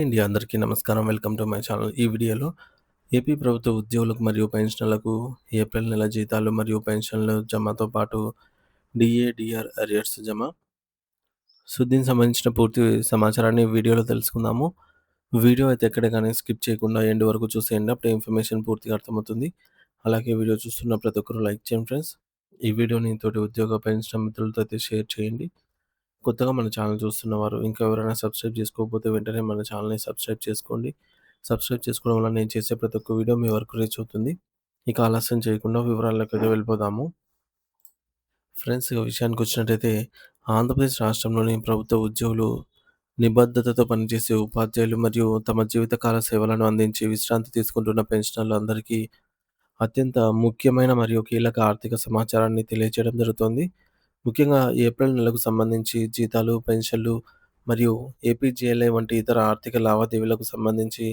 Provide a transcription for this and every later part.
India అందరికీ నమస్కారం. Welcome to my channel. ఈ వీడియోలో ఏపీ ప్రభుత్వ ఉద్యోగులకు మరియు పెన్షనర్లకు ఏప్రిల్ నెల జీతాలు మరియు పెన్షన్లు జమతో పాటు డీఏ, డీఆర్ అరియర్స్ జమ. సో, దీనికి సంబంధించిన పూర్తి సమాచారాన్ని వీడియోలో తెలుసుకుందాము. వీడియో అయితే ఎక్కడ కానీ స్కిప్ చేయకుండా ఎండ్ వరకు చూసేయండి. అప్పుడే ఇన్ఫర్మేషన్ పూర్తిగా అర్థమవుతుంది. అలాగే వీడియో చూస్తున్న ప్రతి ఒక్కరు లైక్ చేయండి ఫ్రెండ్స్. ఈ వీడియోని తోటి ఉద్యోగ పెన్షన్ మిత్రులతో అయితే షేర్ చేయండి. కొత్తగా మన ఛానల్ చూస్తున్నవారు ఇంకా ఎవరైనా సబ్స్క్రైబ్ చేసుకోకపోతే వెంటనే మన ఛానల్‌ని సబ్స్క్రైబ్ చేసుకోండి. సబ్స్క్రైబ్ చేసుకోవడం వల్ల నేను చేసే ప్రతి ఒక్క వీడియో మీ వరకు రీచ్ అవుతుంది. ఇక ఆలస్యం చేయకుండా వివరాల్లోకైతే వెళ్ళిపోదాము. ఫ్రెండ్స్, ఇక విషయానికొచ్చినట్టయితే ఆంధ్రప్రదేశ్ రాష్ట్రంలోని ప్రభుత్వ ఉద్యోగులు నిబద్ధతతో పనిచేసే ఉపాధ్యాయులు మరియు తమ జీవితకాల సేవలను అందించి విశ్రాంతి తీసుకుంటున్న పెన్షనర్లు అందరికీ అత్యంత ముఖ్యమైన మరియు కీలక ఆర్థిక సమాచారాన్ని తెలియజేయడం జరుగుతోంది. ముఖ్యంగా ఏప్రిల్ నెలకు సంబంధించి జీతాలు, పెన్షన్లు మరియు ఏపీజీఎల్ఐ వంటి ఇతర ఆర్థిక లావాదేవీలకు సంబంధించి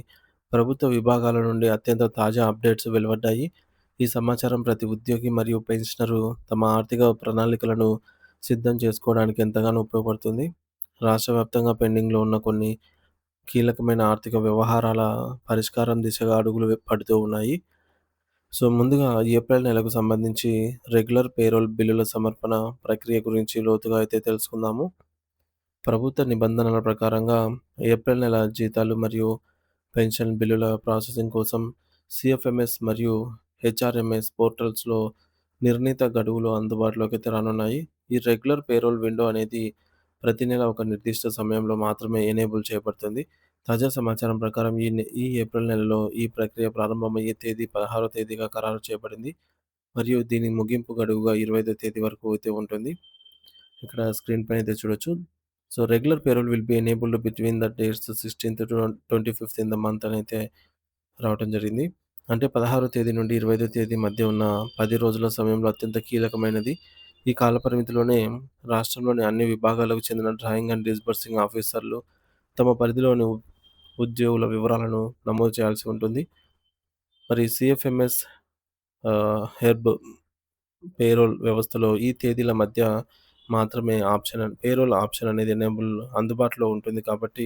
ప్రభుత్వ విభాగాల నుండి అత్యంత తాజా అప్డేట్స్ వెలువడ్డాయి. ఈ సమాచారం ప్రతి ఉద్యోగి మరియు పెన్షనరు తమ ఆర్థిక ప్రణాళికలను సిద్ధం చేసుకోవడానికి ఎంతగానో ఉపయోగపడుతుంది. రాష్ట్ర వ్యాప్తంగా పెండింగ్‌లో ఉన్న కొన్ని కీలకమైన ఆర్థిక వ్యవహారాల పరిష్కారం దిశగా అడుగులు పడుతూ ఉన్నాయి. సో, ముందుగా ఏప్రిల్ నెలకు సంబంధించి రెగ్యులర్ పేరోల్ బిల్లుల సమర్పణ ప్రక్రియ గురించి లోతుగా అయితే తెలుసుకుందాము. ప్రభుత్వ నిబంధనల ప్రకారంగా ఏప్రిల్ నెల జీతాలు మరియు పెన్షన్ బిల్లుల ప్రాసెసింగ్ కోసం సీఎఫ్ఎంఎస్ మరియు హెచ్ఆర్ఎంఎస్ పోర్టల్స్‌లో నిర్ణీత గడువులు అందుబాటులోకి అయితే రానున్నాయి. ఈ రెగ్యులర్ పేరోల్ విండో అనేది ప్రతి నెల ఒక నిర్దిష్ట సమయంలో మాత్రమే ఎనేబుల్ చేయబడుతుంది. తాజా సమాచారం ప్రకారం ఈ ఏప్రిల్ నెలలో ఈ ప్రక్రియ ప్రారంభమయ్యే తేదీ 16వ తేదీగా ఖరారు చేయబడింది. మరియు దీని ముగింపు గడువుగా 25వ తేదీ వరకు అయితే ఉంటుంది. ఇక్కడ స్క్రీన్ పైన అయితే చూడొచ్చు. So, regular payroll will be enabled between the dates 16థ్ టు 25థ్ ఇన్ ద మంత్ అని అయితే రావటం జరిగింది. అంటే 16వ తేదీ నుండి 25వ తేదీ మధ్య ఉన్న 10 రోజుల సమయంలో అత్యంత కీలకమైనది. ఈ కాల పరిమితిలోనే రాష్ట్రంలోని అన్ని విభాగాలకు చెందిన డ్రాయింగ్ అండ్ డిస్బర్సింగ్ ఆఫీసర్లు తమ పరిధిలోని ఉద్యోగుల వివరాలను నమోదు చేయాల్సి ఉంటుంది. మరి సీఎఫ్ఎంఎస్ హెర్బ్ పేరోల్ వ్యవస్థలో ఈ తేదీల మధ్య మాత్రమే పేరోల్ ఆప్షన్ అనేది అందుబాటులో ఉంటుంది కాబట్టి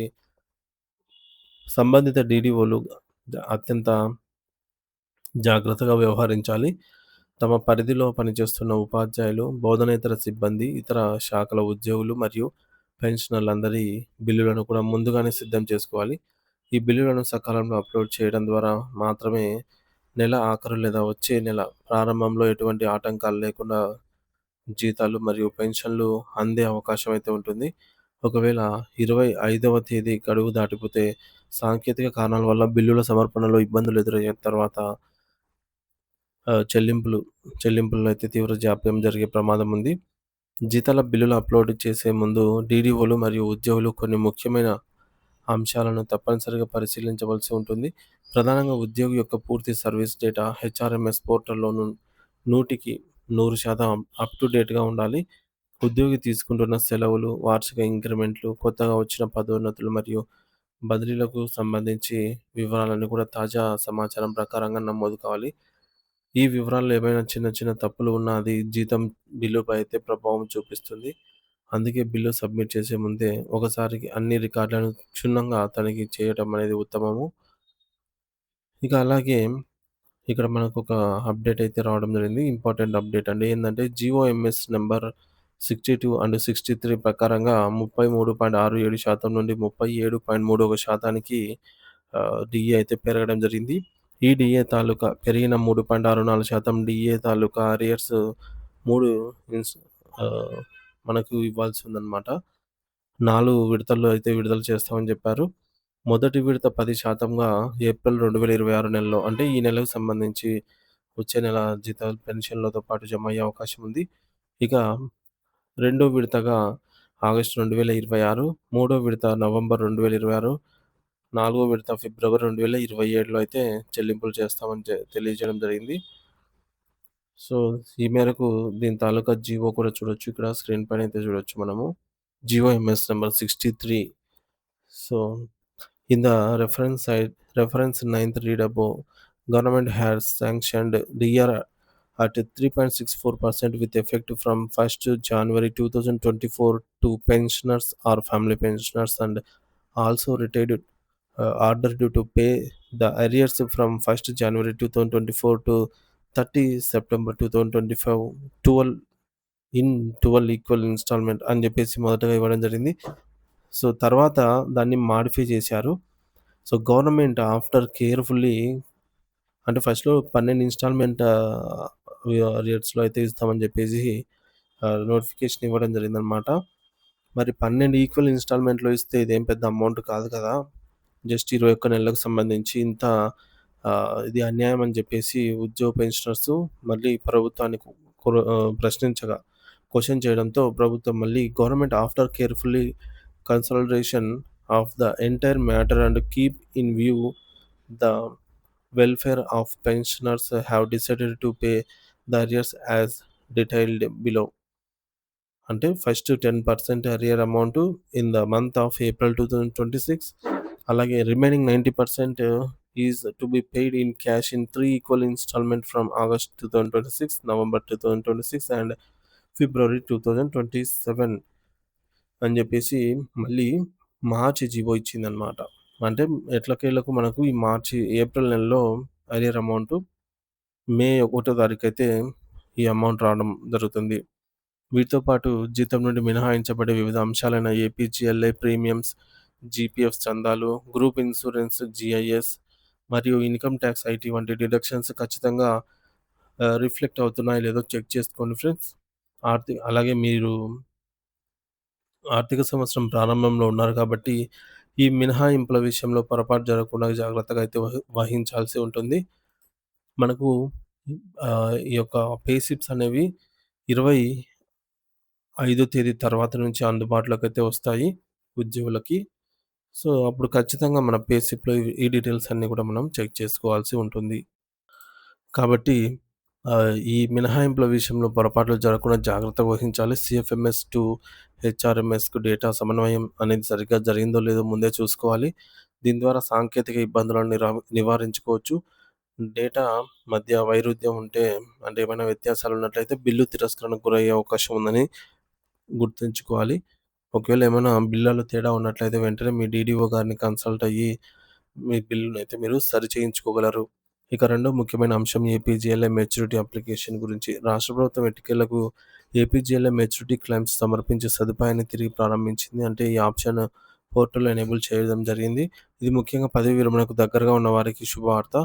సంబంధిత డీడీఓలు అత్యంత జాగ్రత్తగా వ్యవహరించాలి. తమ పరిధిలో పనిచేస్తున్న ఉపాధ్యాయులు, బోధనేతర సిబ్బంది, ఇతర శాఖల ఉద్యోగులు మరియు పెన్షనర్లందరి బిల్లులను కూడా ముందుగానే సిద్ధం చేసుకోవాలి. ఈ బిల్లులను సకాలంలో అప్లోడ్ చేయడం ద్వారా మాత్రమే నెల ఆఖరు లేదా వచ్చే నెల ప్రారంభంలో ఎటువంటి ఆటంకాలు లేకుండా జీతాలు మరియు పెన్షన్లు అందే అవకాశం అయితే ఉంటుంది. ఒకవేళ 25వ తేదీ గడువు దాటిపోతే సాంకేతిక కారణాల వల్ల బిల్లుల సమర్పణలో ఇబ్బందులు ఎదురయ్యే తర్వాత చెల్లింపుల్లో అయితే తీవ్ర జాప్యం జరిగే ప్రమాదం ఉంది. జీతాల బిల్లులు అప్లోడ్ చేసే ముందు డీడీఓలు మరియు ఉద్యోగులు కొన్ని ముఖ్యమైన అంశాలను తప్పనిసరిగా పరిశీలించవలసి ఉంటుంది. ప్రధానంగా ఉద్యోగి యొక్క పూర్తి సర్వీస్ డేటా హెచ్ఆర్ఎంఎస్ పోర్టల్‌లో 100కి 100% అప్ టు డేట్‌గా ఉండాలి. ఉద్యోగి తీసుకుంటున్న సెలవులు, వార్షిక ఇంక్రిమెంట్లు, కొత్తగా వచ్చిన పదోన్నతులు మరియు బదిలీలకు సంబంధించి వివరాలన్నీ కూడా తాజా సమాచారం ప్రకారంగా నమోదు కావాలి. ఈ వివరాల్లో ఏమైనా చిన్న చిన్న తప్పులు ఉన్నా అది జీతం బిల్లుపై అయితే ప్రభావం చూపిస్తుంది. అందుకే బిల్లు సబ్మిట్ చేసే ముందే ఒకసారికి అన్ని రికార్డులను క్షుణ్ణంగా తనిఖీ చేయడం అనేది ఉత్తమము. ఇక అలాగే ఇక్కడ మనకొక అప్డేట్ అయితే రావడం జరిగింది. ఇంపార్టెంట్ అప్డేట్ అండి. ఏందంటే జీఓఎంఎస్ నంబర్ 62 అండ్ 63 ప్రకారంగా 33.67% నుండి 37.31% డీఏ అయితే పెరగడం జరిగింది. ఈ డీఏ తాలూకా పెరిగిన 3.64% డీఏ తాలూకా అరియర్స్ 3 ఇన్స్ ఆహ్, మనకు ఇవ్వాల్సి ఉందన్నమాట. 4 విడతల్లో అయితే విడుదల చేస్తామని చెప్పారు. మొదటి విడత 10%గా ఏప్రిల్ 2026 నెలలో అంటే ఈ నెలకు సంబంధించి వచ్చే నెల జీతాలు, పెన్షన్‌లతో పాటు జమ అయ్యే అవకాశం ఉంది. ఇక రెండో విడతగా ఆగస్టు 2026, మూడో విడత నవంబర్ 2026, నాలుగో విడత ఫిబ్రవరి 2027లో అయితే చెల్లింపులు చేస్తామని తెలియజేయడం జరిగింది. సో, ఈ మేరకు దీని తాలూకా జీవో కూడా చూడొచ్చు. ఇక్కడ స్క్రీన్ పైన అయితే చూడొచ్చు మనము. GOMs number 63. So, in the reference ninth read above, government has sanctioned the year at 3.64% with effect from 1st January 2024 to pensioners or family pensioners and also retired order due to pay the arrears from 1st January 2024 to 30 September 2025 12 in 12 equal installment అని జెప్పేసి మొదటగా ఇవ్వడం జరిగింది. So, తర్వాత దాన్ని modify చేశారు. So, government after carefully అంటే ఫస్ట్‌లో 12 ఇన్‌స్టాల్‌మెంట్ అరియర్స్‌లో అయితే ఇస్తామని జెప్పేసి నోటిఫికేషన్ ఇవ్వడం జరిగిందనమాట. మరి 12 ఈక్వల్ ఇన్‌స్టాల్‌మెంట్‌లో ఇస్తే ఇదేం పెద్ద అమౌంట్ కాదు కదా! జస్ట్ 21 నెలలకు సంబంధించి ఇంత ఇది అన్యాయం అని జెప్పేసి ఉద్యోగ పెన్షనర్సు మళ్ళీ ప్రభుత్వాన్ని ప్రశ్నించగా క్వెషన్ చేయడంతో ప్రభుత్వం మళ్ళీ government after carefully consideration of the entire matter and keep in view the welfare of pensioners have decided to pay the arrears as detailed below. అంటే first 10% arrear amount in the month of April 2026. అలాగే remaining 90% is to be paid in cash in 3 equal instalment from August 2026, November 2026 and February 2027 అని జెప్పేసి మళ్ళీ మార్చి GO ఇచ్చిందనమాట. అంటే ఎట్లకేలకు మనకు ఈ April నెలలో arrear amount మే 1 తారీఖైతే ఈ అమౌంట్ రావడం జరుగుతుంది. వీటితో పాటు జీతం నుండి మినహాయించబడే వివిధ అంశాలైన ఏపీజీఎల్ఐ ప్రీమియమ్స్, జీపీఎఫ్ చందాలు, గ్రూప్ ఇన్సూరెన్స్, జీఐఎస్ మరియు ఇన్‌కమ్ టాక్స్ ఐటీ వంటి డిడక్షన్స్ ఖచ్చితంగా రిఫ్లెక్ట్ అవుతున్నాయో లేదో చెక్ చేసుకోండి ఫ్రెండ్స్. అలాగే మీరు ఆర్థిక సంవత్సరం ప్రారంభంలో ఉన్నారు కాబట్టి, ఈ మినహాయింపుల విషయంలో పొరపాటు జరగకుండా జాగ్రత్తగా అయితే వహించాల్సి ఉంటుంది. మనకు ఈ యొక్క పే స్లిప్స్ అనేవి 25 తేదీ తర్వాత నుంచి అందుబాటులోకైతే వస్తాయి ఉద్యోగులకి. సో, అప్పుడు ఖచ్చితంగా మన పే స్లిప్‌లో ఈ డీటెయిల్స్ అన్నీ కూడా మనం చెక్ చేసుకోవాల్సి ఉంటుంది. కాబట్టి ఈ మినహాయింపుల విషయంలో పొరపాట్లు జరగకుండా జాగ్రత్త వహించాలి. సీఎఫ్ఎంఎస్ టు హెచ్ఆర్ఎంఎస్‌కు డేటా సమన్వయం అనేది సరిగ్గా జరిగిందో లేదో ముందే చూసుకోవాలి. దీని ద్వారా సాంకేతిక ఇబ్బందులను నివారించుకోవచ్చు. డేటా మధ్య వైరుధ్యం ఉంటే అంటే ఏమైనా వ్యత్యాసాలు ఉన్నట్లయితే బిల్లు తిరస్కరణకు గురయ్యే అవకాశం ఉందని గుర్తుంచుకోవాలి. ఒకవేళ ఏమైనా బిల్లులో తేడా ఉన్నట్లయితే వెంటనే మీ డీడీఓ గారిని కన్సల్ట్ అయ్యి మీ బిల్లునైతే మీరు సరిచేయించుకోగలరు. ఇక రెండో ముఖ్యమైన అంశం ఏపీజీఎల్ఐ మెచ్యూరిటీ అప్లికేషన్ గురించి. రాష్ట్ర ప్రభుత్వం ఎట్టకేలకు ఏపీజీఎల్ఐ మెచ్యూరిటీ క్లెయిమ్స్ సమర్పించే సదుపాయాన్ని తిరిగి ప్రారంభించింది. అంటే ఈ ఆప్షన్ పోర్టల్‌లో ఎనేబుల్ చేయడం జరిగింది. ఇది ముఖ్యంగా పదవీ విరమణకు దగ్గరగా ఉన్న వారికి శుభవార్త.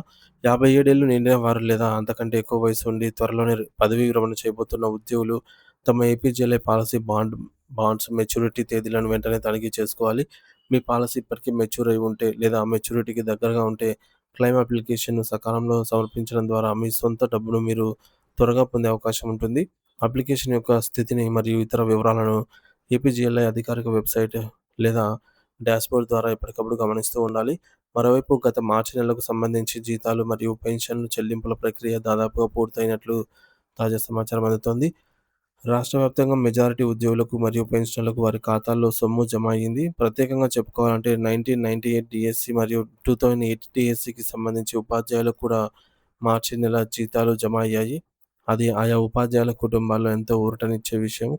57 ఏళ్లు నిండిన వారు లేదా అంతకంటే ఎక్కువ వయసు ఉండి త్వరలోనే పదవీ విరమణ చేయబోతున్న ఉద్యోగులు తమ ఏపీజీఎల్ఐ పాలసీ బాండ్స్ మెచ్యూరిటీ తేదీలను వెంటనే తనిఖీ చేసుకోవాలి. మీ పాలసీ ఇప్పటికే మెచ్యూర్ అయి ఉంటే లేదా మెచ్యూరిటీకి దగ్గరగా ఉంటే క్లెయిమ్ అప్లికేషన్‌ను సకాలంలో సమర్పించడం ద్వారా మీ సొంత డబ్బును మీరు త్వరగా పొందే అవకాశం ఉంటుంది. అప్లికేషన్ యొక్క స్థితిని మరియు ఇతర వివరాలను ఏపీజీఎల్ఐ అధికారిక వెబ్‌సైట్ లేదా డాష్‌బోర్డ్ ద్వారా ఎప్పటికప్పుడు గమనిస్తూ ఉండాలి. మరోవైపు గత మార్చి నెలకు సంబంధించి జీతాలు మరియు పెన్షన్‌లు చెల్లింపుల ప్రక్రియ దాదాపుగా పూర్తయినట్లు తాజా సమాచారం అందుతోంది. రాష్ట్ర వ్యాప్తంగా మెజారిటీ ఉద్యోగులకు మరియు పెన్షనర్లకు వారి ఖాతాల్లో సొమ్ము జమ అయ్యింది. ప్రత్యేకంగా చెప్పుకోవాలంటే 1998 డీఎస్సీ మరియు 2008 డీఎస్సీకి సంబంధించి ఉపాధ్యాయులకు కూడా మార్చి నెల జీతాలు జమ అయ్యాయి. అది ఆయా ఉపాధ్యాయుల కుటుంబాల్లో ఎంతో ఊరటనిచ్చే విషయం.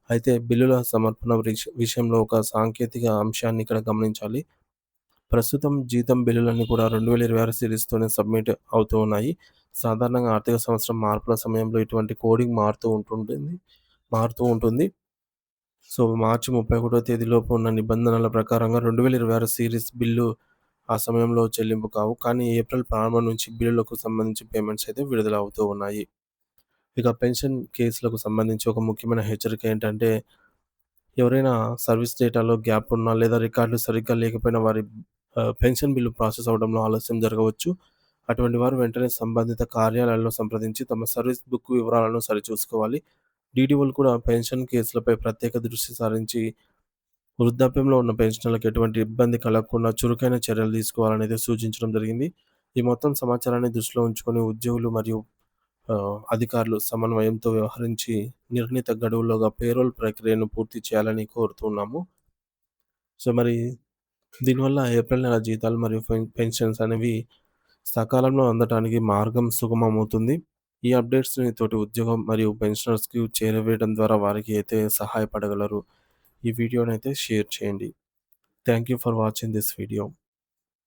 అయితే బిల్లుల సమర్పణ విషయంలో ఒక సాంకేతిక అంశాన్ని ఇక్కడ గమనించాలి. ప్రస్తుతం జీతం బిల్లులన్నీ కూడా 2026 సిరీస్‌తోనే సబ్మిట్ అవుతూ ఉన్నాయి. సాధారణంగా ఆర్థిక సంవత్సరం మార్పుల సమయంలో ఇటువంటి కోడింగ్ మారుతూ ఉంటుంది. సో, మార్చి 31వ తేదీలోపు ఉన్న నిబంధనల ప్రకారంగా 2026 సీరీస్ బిల్లు ఆ సమయంలో చెల్లింపు కావు. కానీ ఏప్రిల్ ప్రారంభం నుంచి బిల్లులకు సంబంధించి పేమెంట్స్ అయితే విడుదల అవుతూ ఉన్నాయి. ఇక పెన్షన్ కేసులకు సంబంధించి ఒక ముఖ్యమైన హెచ్చరిక ఏంటంటే, ఎవరైనా సర్వీస్ డేటాలో గ్యాప్ ఉన్నా లేదా రికార్డులు సరిగ్గా లేకపోయినా వారి పెన్షన్ బిల్లు ప్రాసెస్ అవ్వడంలో ఆలస్యం జరగవచ్చు. అటువంటి వారు వెంటనే సంబంధిత కార్యాలయాల్లో సంప్రదించి తమ సర్వీస్ బుక్ వివరాలను సరిచూసుకోవాలి. డీడీఓలు కూడా పెన్షన్ కేసులపై ప్రత్యేక దృష్టి సారించి వృద్ధాప్యంలో ఉన్న పెన్షనర్లకు ఎటువంటి ఇబ్బంది కలగకుండా చురుకైన చర్యలు తీసుకోవాలనైతే సూచించడం జరిగింది. ఈ మొత్తం సమాచారాన్ని దృష్టిలో ఉంచుకొని ఉద్యోగులు మరియు అధికారులు సమన్వయంతో వ్యవహరించి నిర్ణీత గడువులోగా పేరోల్ ప్రక్రియను పూర్తి చేయాలని కోరుతున్నాము. సో, మరి దీనివల్ల ఏప్రిల్ నెల జీతాలు మరియు పెన్షన్స్ అనేవి సకాలంలో అందటానికి మార్గం సుగమమవుతుంది. ఈ అప్డేట్స్‌ని తోటి ఉద్యోగం మరియు పెన్షనర్స్‌కి చేరవేయడం ద్వారా వారికి అయితే సహాయపడగలరు. ఈ వీడియోనైతే షేర్ చేయండి. Thank you for watching this video.